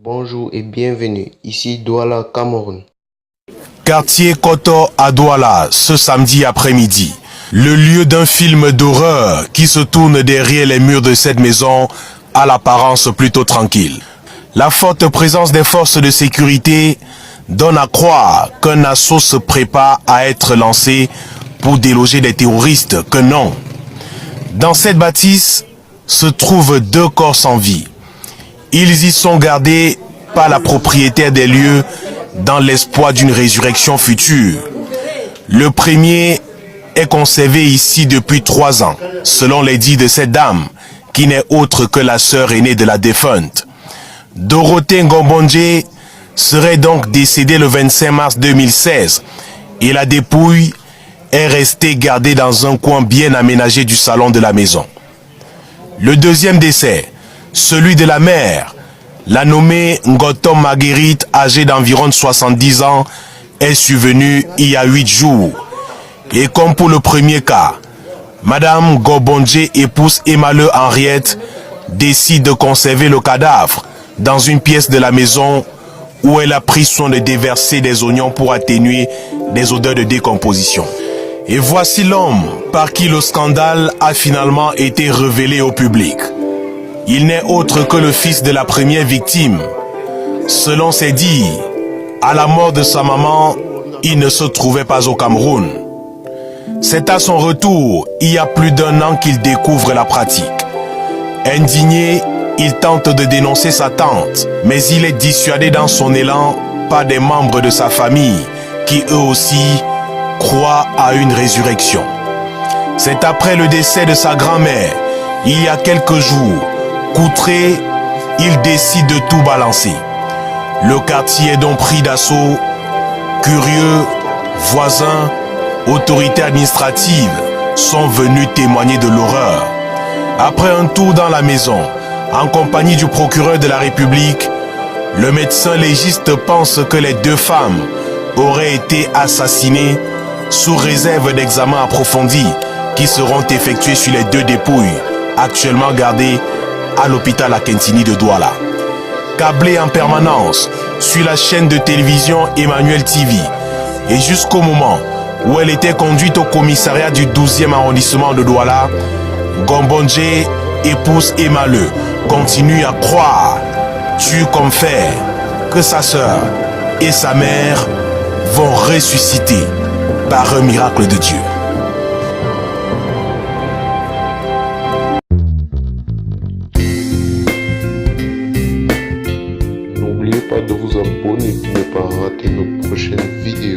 Bonjour et bienvenue, ici Douala, Cameroun. Quartier Koto à Douala, ce samedi après-midi. Le lieu d'un film d'horreur qui se tourne derrière les murs de cette maison à l'apparence plutôt tranquille. La forte présence des forces de sécurité donne à croire qu'un assaut se prépare à être lancé pour déloger des terroristes que non. Dans cette bâtisse se trouvent 2 corps sans vie. Ils y sont gardés par la propriétaire des lieux dans l'espoir d'une résurrection future. Le premier est conservé ici depuis 3 ans, selon les dits de cette dame, qui n'est autre que la sœur aînée de la défunte. Dorothée Ngobondje serait donc décédée le 25 mars 2016 et la dépouille est restée gardée dans un coin bien aménagé du salon de la maison. Le deuxième décès, celui de la mère, la nommée Ngotom Marguerite, âgée d'environ 70 ans, est survenue il y a 8 jours. Et comme pour le premier cas, Madame Ngobondje, épouse Emale Henriette, décide de conserver le cadavre dans une pièce de la maison où elle a pris soin de déverser des oignons pour atténuer des odeurs de décomposition. Et voici l'homme par qui le scandale a finalement été révélé au public. Il n'est autre que le fils de la première victime. Selon ses dires, à la mort de sa maman, il ne se trouvait pas au Cameroun. C'est à son retour, il y a plus d'1 an qu'il découvre la pratique. Indigné, il tente de dénoncer sa tante, mais il est dissuadé dans son élan par des membres de sa famille qui eux aussi croient à une résurrection. C'est après le décès de sa grand-mère, il y a quelques jours, qu'outré, il décide de tout balancer. Le quartier est donc pris d'assaut. Curieux, voisins, autorités administratives sont venus témoigner de l'horreur. Après un tour dans la maison, en compagnie du procureur de la République, le médecin légiste pense que les 2 femmes auraient été assassinées sous réserve d'examens approfondis qui seront effectués sur les 2 dépouilles actuellement gardées à l'hôpital Akentini de Douala. Câblée en permanence sur la chaîne de télévision Emmanuel TV et jusqu'au moment où elle était conduite au commissariat du 12e arrondissement de Douala, Ngobondje, épouse Emale, continue à croire, tue comme fer, que sa sœur et sa mère vont ressusciter par un miracle de Dieu. N'oubliez pas de vous abonner pour ne pas rater nos prochaines vidéos.